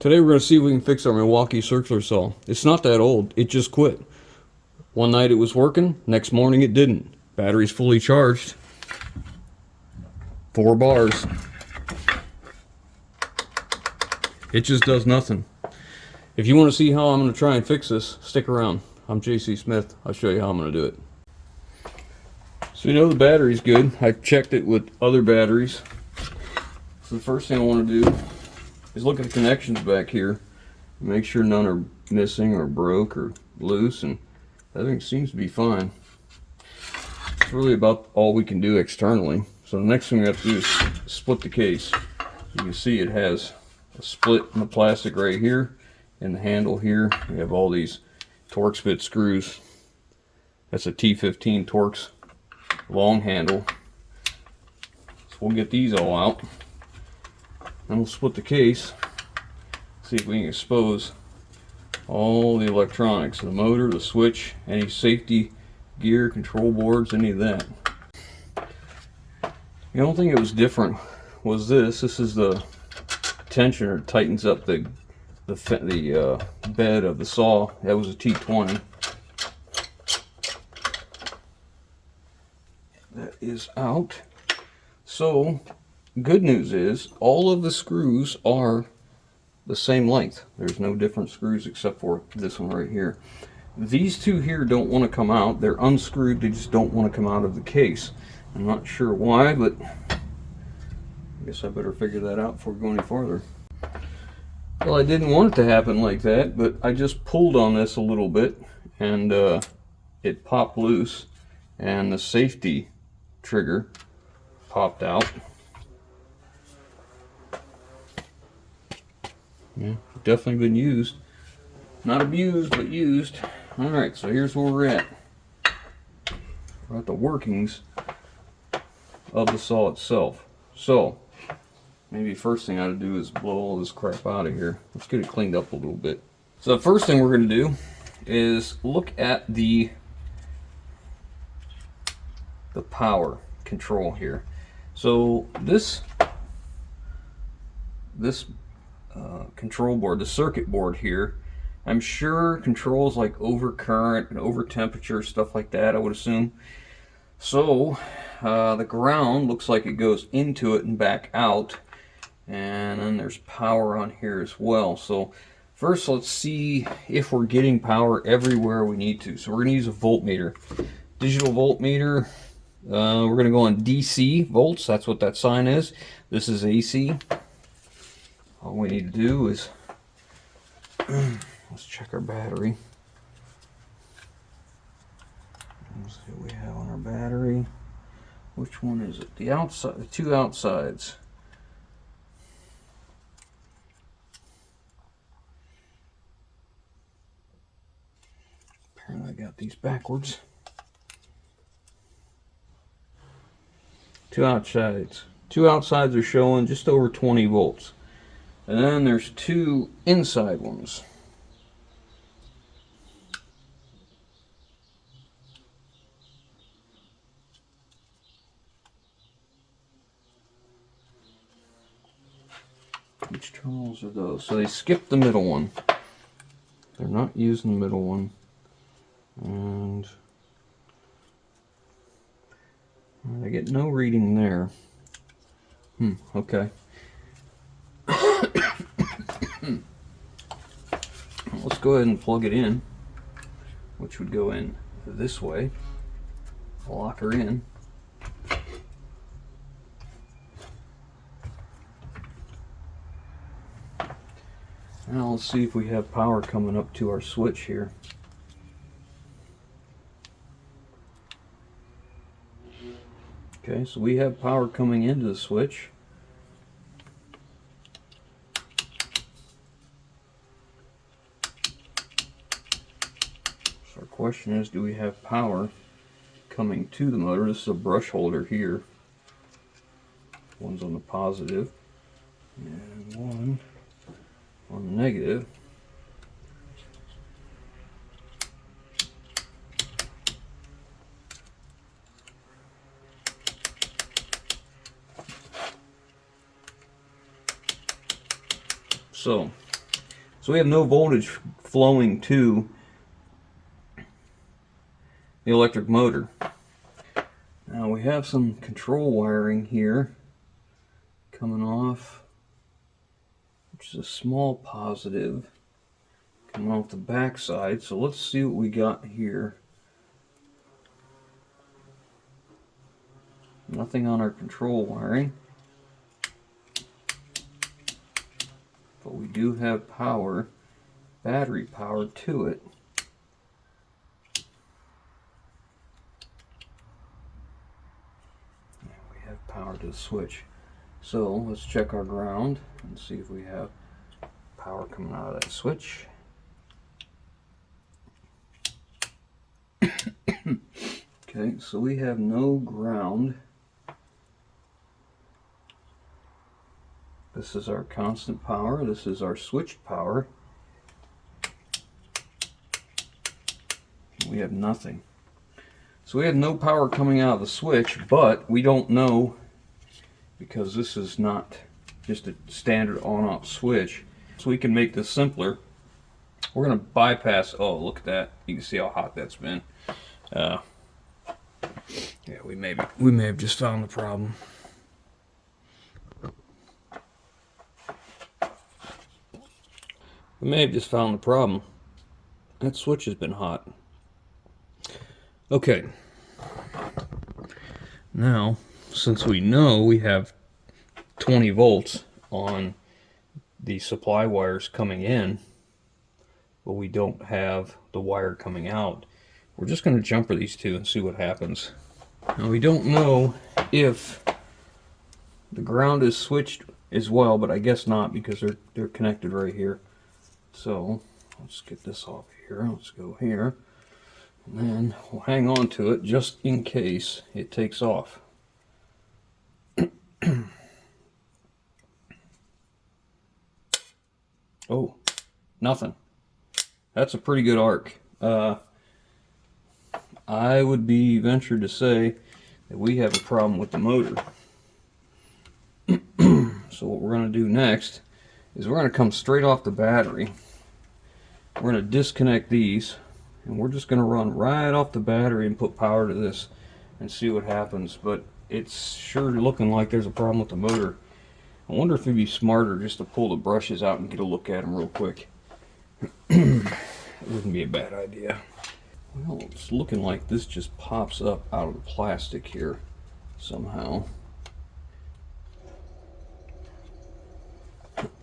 Today we're going to see if we can fix our Milwaukee circular saw. It's not that old, it just quit. One night it was working, next morning it didn't. Battery's fully charged. 4 bars. It just does nothing. If you want to see how I'm going to try and fix this, stick around. I'm JC Smith, I'll show you how I'm going to do it. So you know the battery's good. I checked it with other batteries. So the first thing I want to do is look at the connections back here, make sure none are missing or broke or loose, and everything seems to be fine. It's really about all we can do externally. So the next thing we have to do is split the case. You can see it has a split in the plastic right here, and the handle here. We have all these Torx bit screws. That's a T15 Torx long handle. So we'll get these all out. Then we'll split the case, see if we can expose all the electronics, the motor, the switch, any safety gear, control boards, any of that. The only thing that was different was this. This is the tensioner. It tightens up the bed of the saw. That was a T20. That is out. So good news is all of the screws are the same length. There's no different screws except for this one right here. These two here don't want to come out. They're unscrewed. They just don't want to come out of the case. I'm not sure why, but I guess I better figure that out before we go any farther. Well, I didn't want it to happen like that, but I just pulled on this a little bit and it popped loose, and the safety trigger popped out. Yeah, definitely been used. Not abused, but used. Alright, so here's where we're at. We're at the workings of the saw itself. So, maybe first thing I ought to do is blow all this crap out of here. Let's get it cleaned up a little bit. So the first thing we're going to do is look at the power control here. So this control board, the circuit board here, I'm sure controls like overcurrent and over temperature, stuff like that, I would assume. So the ground looks like it goes into it and back out, and then there's power on here as well. So first let's see if we're getting power everywhere we need to. So we're going to use a voltmeter, digital voltmeter. We're going to go on DC volts. That's what that sign is. This is AC. All we need to do is let's check our battery. Let's see what we have on our battery. Which one is it? The outside, the two outsides. Apparently I got these backwards. Two outsides. Two outsides are showing just over 20 volts. And then there's two inside ones. Which terminals are those? So they skipped the middle one. They're not using the middle one. And I get no reading there. Okay. Let's go ahead and plug it in, which would go in this way. Lock her in. Now let's see if we have power coming up to our switch here. Okay, so we have power coming into the switch. So our question is, do we have power coming to the motor? This is a brush holder here. One's on the positive and one on the negative. So So we have no voltage flowing to the electric motor. Now we have some control wiring here coming off, which is a small positive coming off the back side. So let's see what we got here. Nothing on our control wiring, but we do have power, battery power to it. We have power to the switch. So let's check our ground and see if we have power coming out of that switch. Okay, so we have no ground. This is our constant power. This is our switched power. We have nothing. So we have no power coming out of the switch, but we don't know, because this is not just a standard on-off switch. So we can make this simpler. We're going to bypass, oh, look at that. You can see how hot that's been. Yeah, we may have just found the problem. We may have just found the problem. That switch has been hot. Okay. Now, since we know we have 20 volts on the supply wires coming in, but we don't have the wire coming out, we're just going to jumper these two and see what happens. Now we don't know if the ground is switched as well, but I guess not, because they're connected right here. So let's get this off here. Let's go here, and then we'll hang on to it just in case it takes off. Oh, nothing. That's a pretty good arc. I would be ventured to say that we have a problem with the motor. So what we're going to do next is we're going to come straight off the battery. We're going to disconnect these, and we're just going to run right off the battery and put power to this and see what happens. But it's sure looking like there's a problem with the motor. I wonder if it'd be smarter just to pull the brushes out and get a look at them real quick. It wouldn't be a bad idea. Well, it's looking like this just pops up out of the plastic here somehow.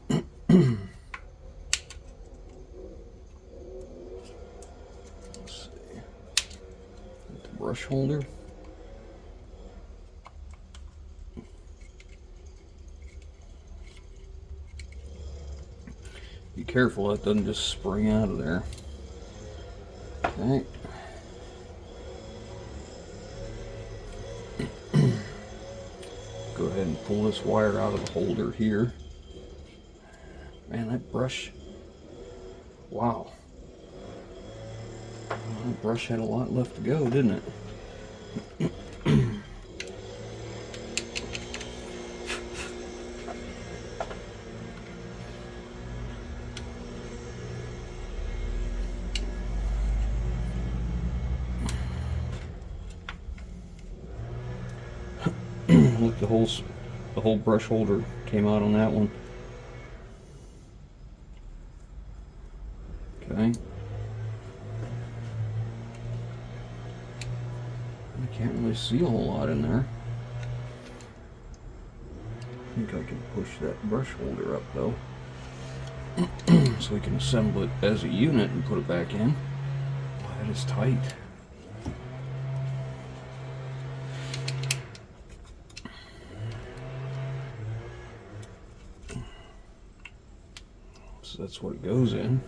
Let's see. The brush holder. Be careful that doesn't just spring out of there. Okay. Go ahead and pull this wire out of the holder here. Man, that brush, wow. Well, that brush had a lot left to go, didn't it? Look, the whole brush holder came out on that one. Okay. I can't really see a whole lot in there. I think I can push that brush holder up though, so we can assemble it as a unit and put it back in. Oh, that is tight. So that's what it goes in.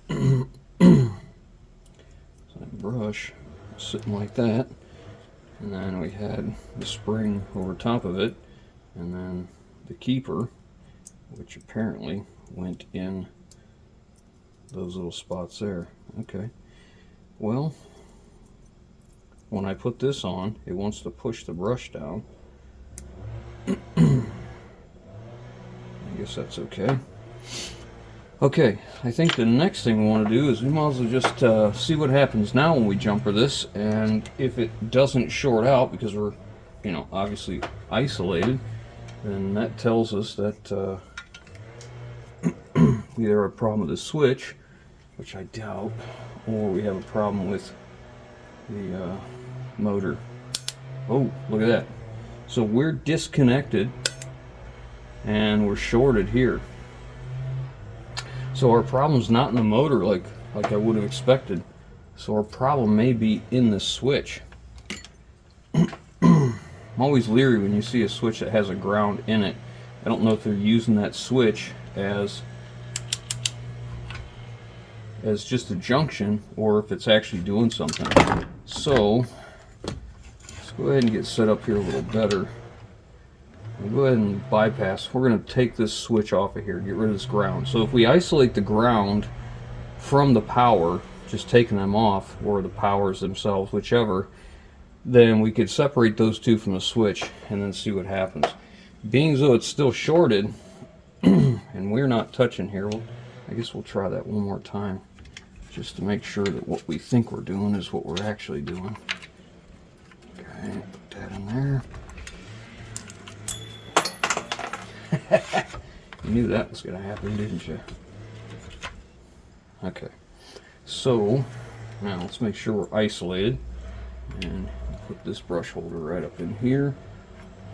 So that brush sitting like that, and then we had the spring over top of it, and then the keeper, which apparently went in those little spots there. Okay, well, when I put this on, it wants to push the brush down. I guess that's okay. Okay, I think the next thing we want to do is we might as well just see what happens now when we jumper this, and if it doesn't short out because we're, you know, obviously isolated, then that tells us that we either have a problem with the switch, which I doubt, or we have a problem with the motor. Oh, look at that. So we're disconnected and we're shorted here. So our problem's not in the motor like I would have expected. So our problem may be in the switch. I'm always leery when you see a switch that has a ground in it. I don't know if they're using that switch as just a junction or if it's actually doing something. So let's go ahead and get set up here a little better. We'll go ahead and bypass. We're going to take this switch off of here, get rid of this ground. So if we isolate the ground from the power, just taking them off, or the powers themselves, whichever, then we could separate those two from the switch and then see what happens. Being as though it's still shorted and we're not touching here, I guess we'll try that one more time just to make sure that what we think we're doing is what we're actually doing. Okay, put that in there. You knew that was going to happen, didn't you? Okay, so now let's make sure we're isolated and put this brush holder right up in here,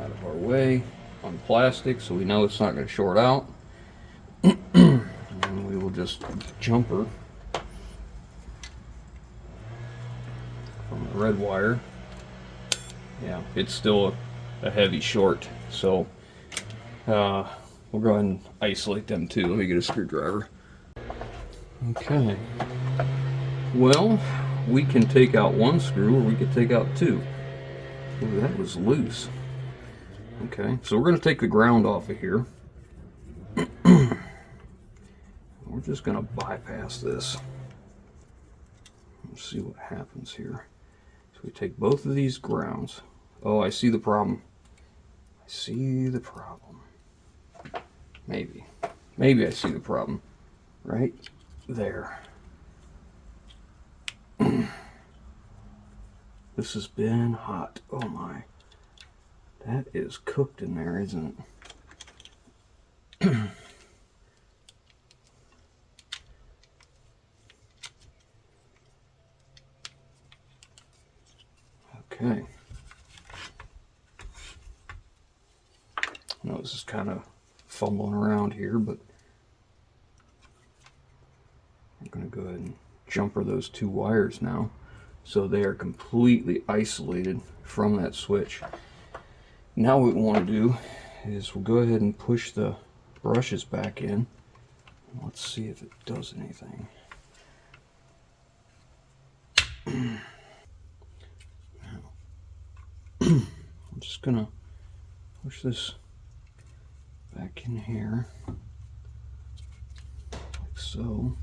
out of our way, on plastic, so we know it's not going to short out. And we will just jumper from the red wire. Yeah, it's still a heavy short, so we'll go ahead and isolate them too. Let me get a screwdriver. Okay. Well, we can take out one screw or we could take out two. Ooh, that was loose. Okay, so we're going to take the ground off of here. We're just going to bypass this. Let's see what happens here. So we take both of these grounds. Oh, I see the problem. I see the problem. Maybe I see the problem right there. This has been hot. Oh my. That is cooked in there, isn't it? Okay. I know this is kind of fumbling around here, but I'm going to go ahead and jumper those two wires now so they are completely isolated from that switch. Now what we want to do is we'll go ahead and push the brushes back in. Let's see if it does anything. I'm just going to push this back in here like so.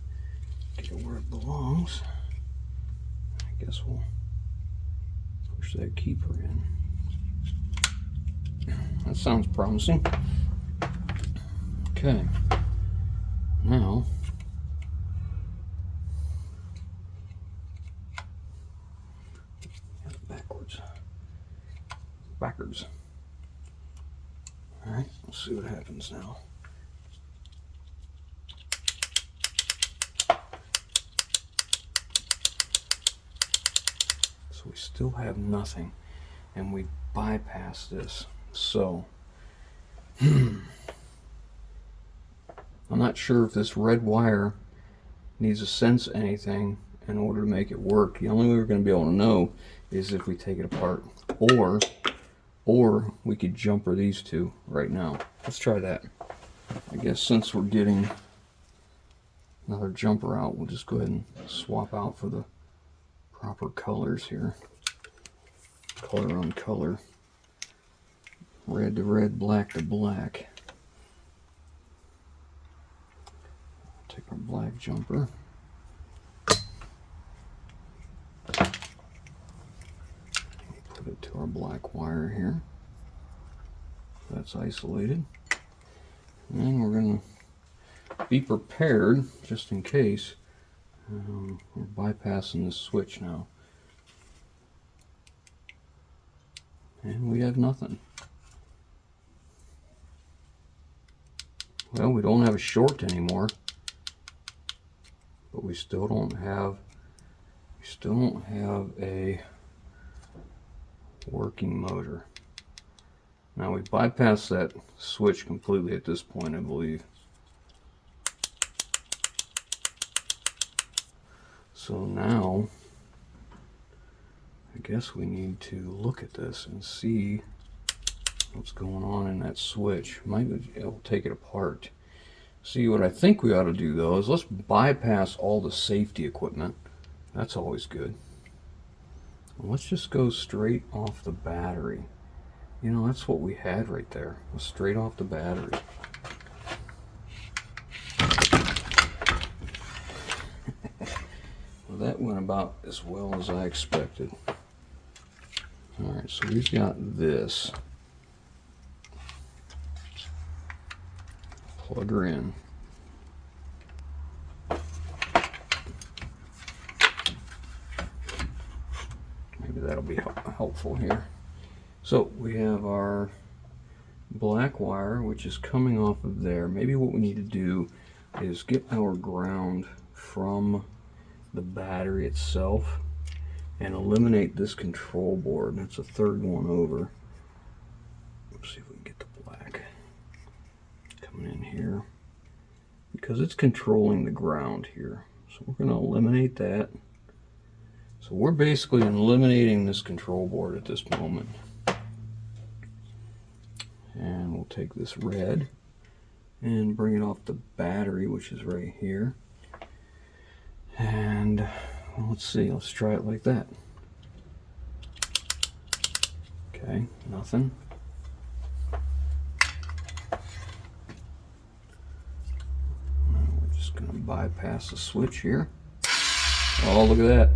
Get it where it belongs. I guess we'll push that keeper in. That sounds promising. Okay. Now backwards. All right, let's see what happens now. So we still have nothing, and we bypass this. So, I'm not sure if this red wire needs to sense anything in order to make it work. The only way we're going to be able to know is if we take it apart, or we could jumper these two right now. Let's try that. I guess since we're getting another jumper out, we'll just go ahead and swap out for the proper colors here. Color on color. Red to red, black to black. Take our black jumper. Put it to our black wire here. That's isolated. And then we're going to be prepared just in case. We're bypassing this switch now. And we have nothing. Well, we don't have a short anymore, but we still don't have a working motor. Now we bypassed that switch completely at this point, I believe. So now I guess we need to look at this and see what's going on in that switch. Maybe it'll take it apart. See, what I think we ought to do though is let's bypass all the safety equipment. That's always good. And let's just go straight off the battery. You know, that's what we had right there. Straight off the battery. Well, that went about as well as I expected. Alright, so we've got this. Plug her in. Maybe that'll be helpful here. So we have our black wire, which is coming off of there. Maybe what we need to do is get our ground from the battery itself and eliminate this control board. That's the third one over. Let's see if we can get the black coming in here, because it's controlling the ground here. So we're going to eliminate that. So we're basically eliminating this control board at this moment. And we'll take this red and bring it off the battery, which is right here. And well, let's see, let's try it like that. Okay, nothing. We're just going to bypass the switch here. Oh, look at that.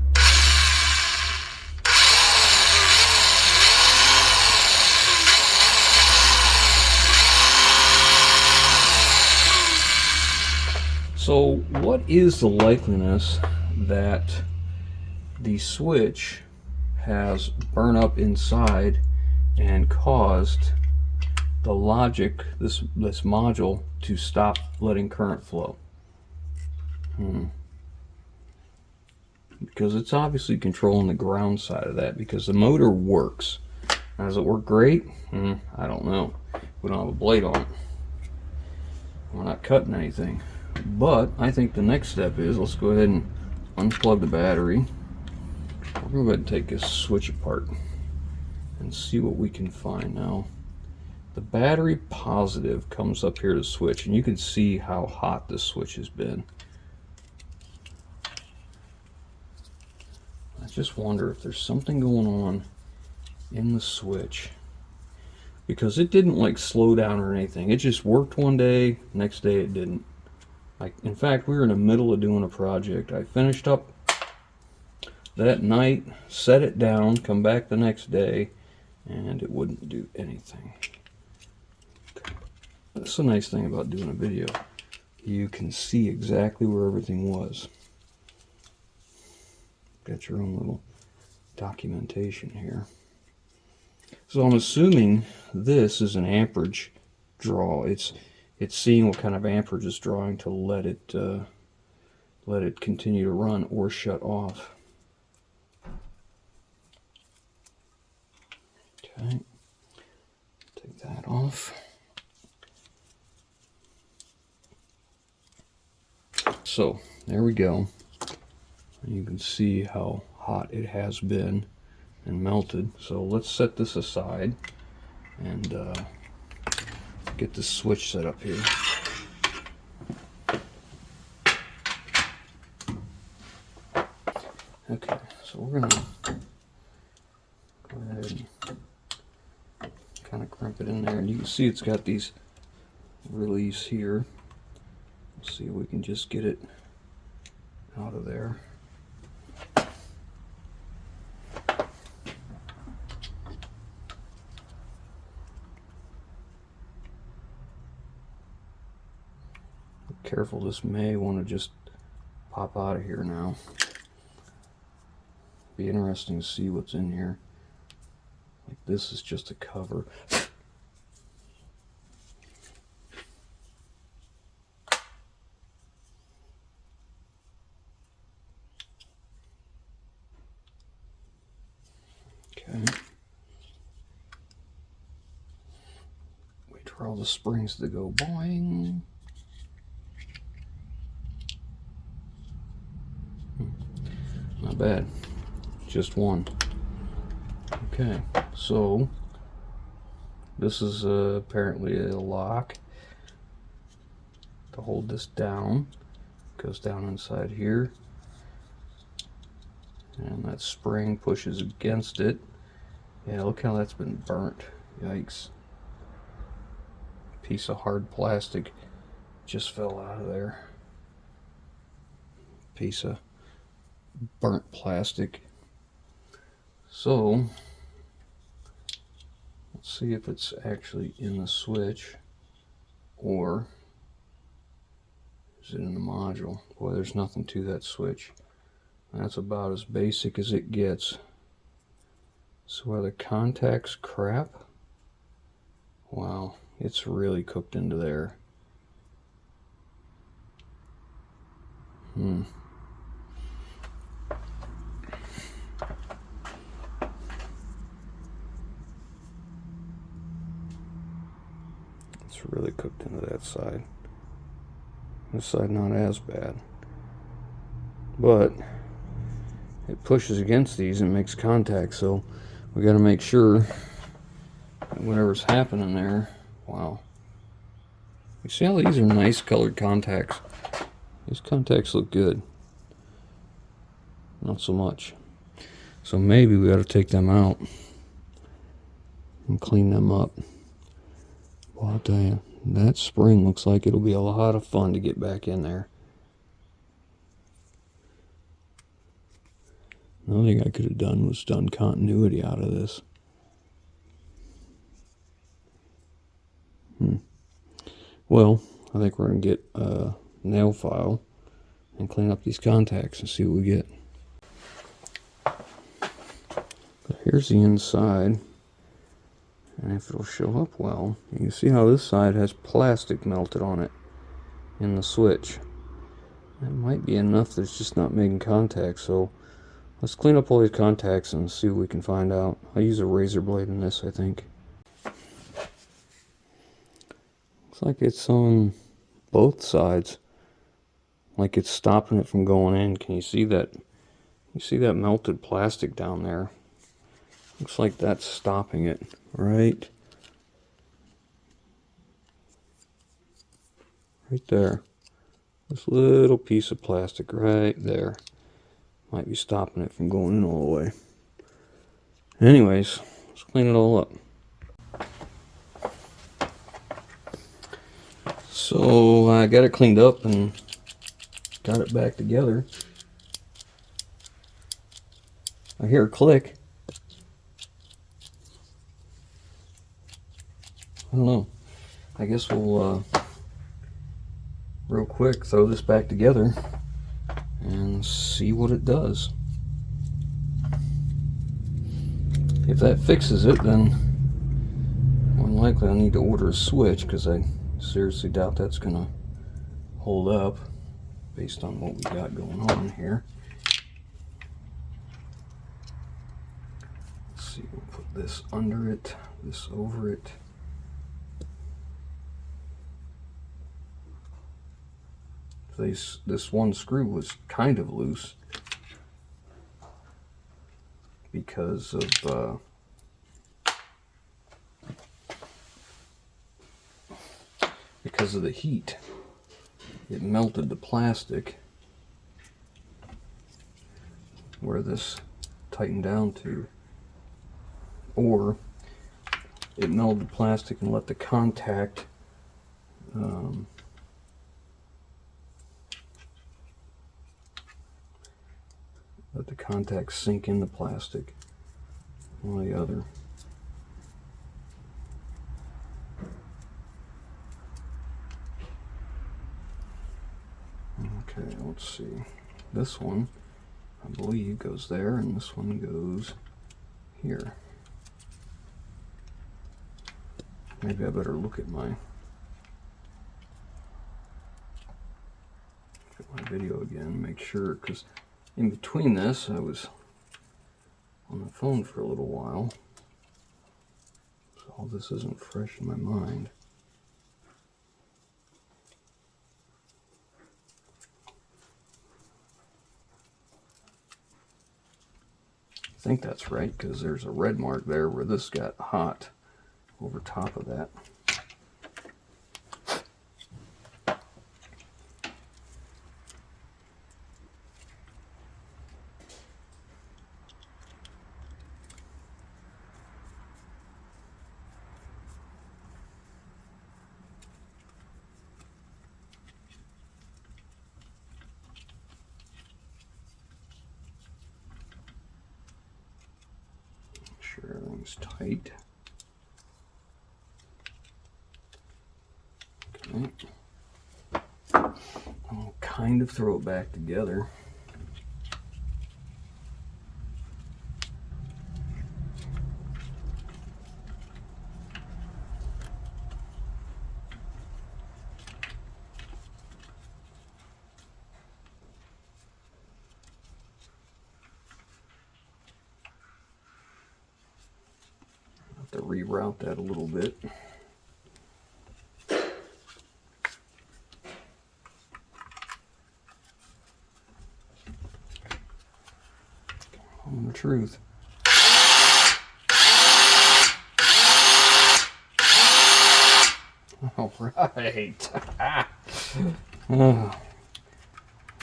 So what is the likeliness that the switch has burned up inside and caused the logic, this module, to stop letting current flow? Because it's obviously controlling the ground side of that, because the motor works. Now, does it work great? I don't know. We don't have a blade on it. We're not cutting anything. But I think the next step is, let's go ahead and unplug the battery. We're going to go ahead and take this switch apart and see what we can find. Now, the battery positive comes up here to switch, and you can see how hot this switch has been. I just wonder if there's something going on in the switch, because it didn't like slow down or anything. It just worked one day, next day it didn't. Like, in fact, we were in the middle of doing a project. I finished up that night, set it down, come back the next day, and it wouldn't do anything. That's the nice thing about doing a video. You can see exactly where everything was. Got your own little documentation here. So I'm assuming this is an amperage draw. It's seeing what kind of amperage it's drawing to let it continue to run or shut off. Okay, take that off. So there we go. You can see how hot it has been and melted. So let's set this aside and get the switch set up here. Okay, so we're gonna go ahead and kind of crimp it in there, and you can see it's got these release here. Let's see if we can just get it out of there. careful. This may want to just pop out of here now. Be interesting to see what's in here. Like, this is just a cover. Okay. Wait for all the springs to go boing. Not bad. Just one. Okay, so this is apparently a lock to hold this down. Goes down inside here, and that spring pushes against it. Yeah, look how that's been burnt. Yikes. Piece of hard plastic just fell out of there. Piece of burnt plastic. So let's see if it's actually in the switch, or is it in the module? Boy, there's nothing to that switch. That's about as basic as it gets. So are the contacts crap? Wow, it's really cooked into there. It's really cooked into that side. This side not as bad, but it pushes against these and makes contact, so we got to make sure that whatever's happening there. Wow, you see how these are nice colored contacts? These contacts look good. Not so much. So maybe we got to take them out and clean them up. Well, I'll tell you, that spring looks like it'll be a lot of fun to get back in there. Another thing I could have done was done continuity out of this. Well, I think we're going to get a nail file and clean up these contacts and see what we get. But here's the inside. And if it'll show up well, you can see how this side has plastic melted on it in the switch. That might be enough that it's just not making contact, so let's clean up all these contacts and see what we can find out. I'll use a razor blade in this, I think. Looks like it's on both sides. Like it's stopping it from going in. Can you see that? You see that melted plastic down there? Looks like that's stopping it, right? Right there. This little piece of plastic right there might be stopping it from going in all the way. Anyways, let's clean it all up. So I got it cleaned up and got it back together. I hear a click. I don't know. I guess we'll real quick throw this back together and see what it does. If that fixes it, then more than likely I need to order a switch, because I seriously doubt that's gonna hold up based on what we got going on here. Let's see, we'll put this under it, this over it. This one screw was kind of loose because of the heat. It melted the plastic where this tightened down to, or it melted the plastic and let the contact sink in the plastic, one or the other. Okay, let's see. This one, I believe, goes there, and this one goes here. Maybe I better look at my video again, make sure, because in between this, I was on the phone for a little while, so all this isn't fresh in my mind. I think that's right, because there's a red mark there where this got hot over top of that. Make sure everything's tight. Okay. I'll kind of throw it back together. Have to reroute that a little bit. The truth. All right.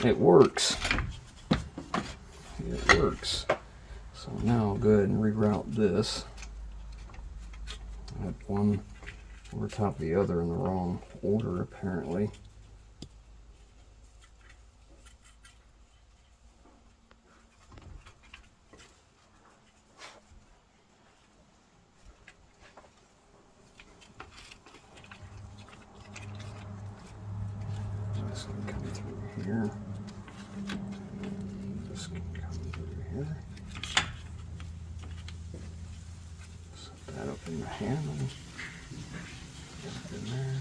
It works. It works. So now I'll go ahead and reroute this. I had one over top of the other in the wrong order, apparently. This can come through here. And this can come through here. Set that up in the handle. Get it in there.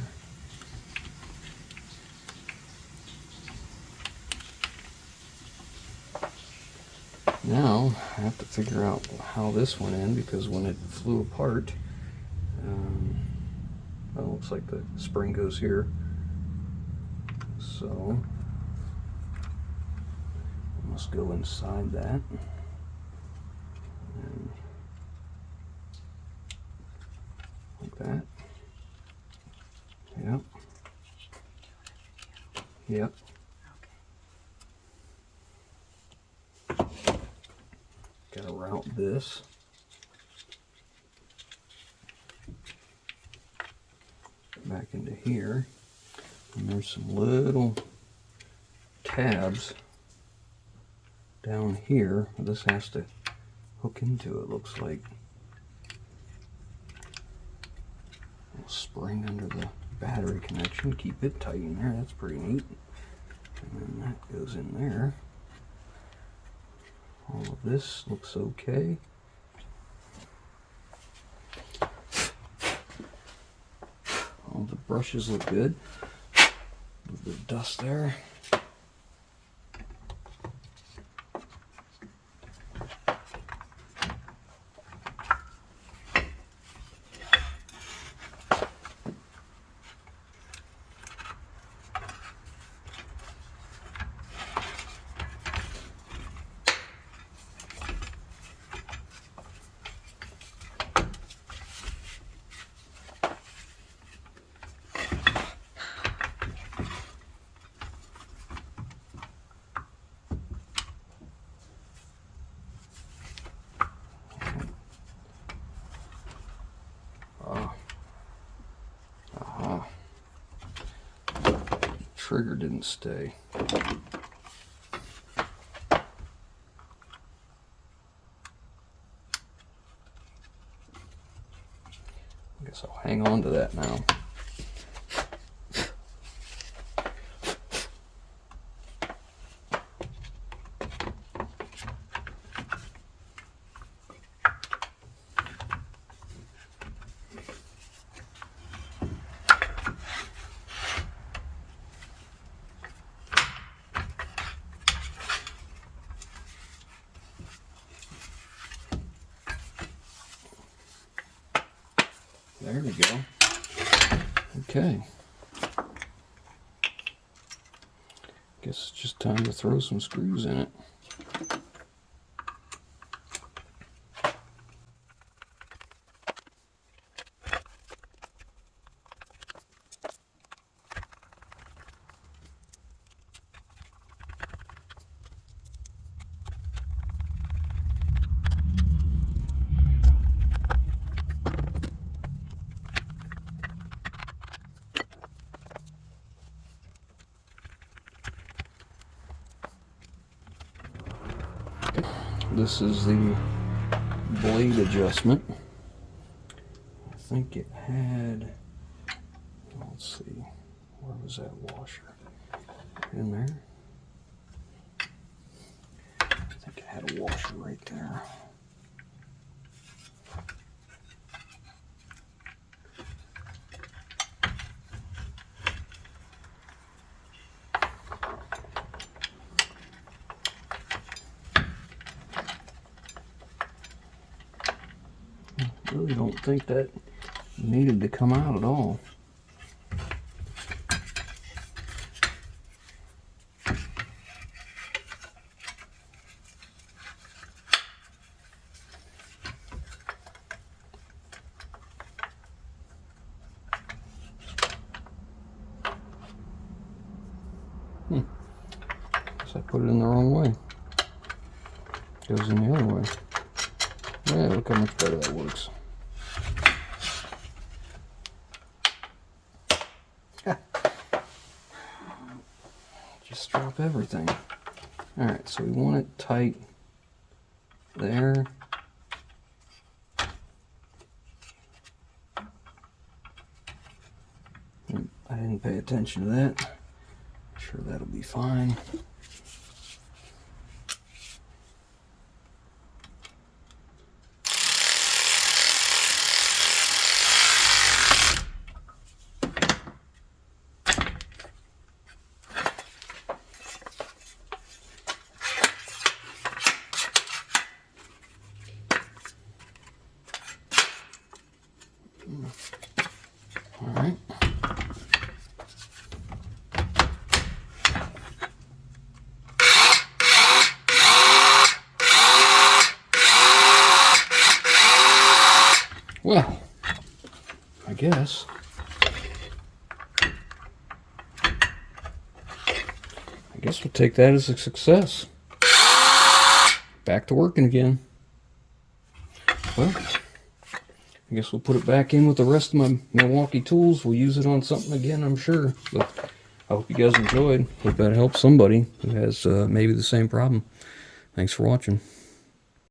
Now I have to figure out how this went in, because when it flew apart, well, it looks like the spring goes here. So I must go inside that. And like that. Yep. Yep. Gotta route this. Back into here. And there's some little tabs down here. This has to hook into it, looks like. A little spring under the battery connection. Keep it tight in there. That's pretty neat. And then that goes in there. All of this looks okay. All the brushes look good. A little bit of dust there. Trigger didn't stay. I guess I'll hang on to that now. we go. Okay. Guess it's just time to throw some screws in it. This is the blade adjustment. I think it had, let's see, where was that washer? In there? I think it had a washer right there. I really don't think that needed to come out at all. Guess I put it in the wrong way. Goes in the other way. Yeah, look how much better that works. Just drop everything. Alright, so we want it tight there. I didn't pay attention to that. I'm sure that'll be fine. All right. Well, I guess we'll take that as a success. Back to working again. Well, I guess we'll put it back in with the rest of my Milwaukee tools. We'll use it on something again, I'm sure. But I hope you guys enjoyed. Hope that helps somebody who has maybe the same problem. Thanks for watching.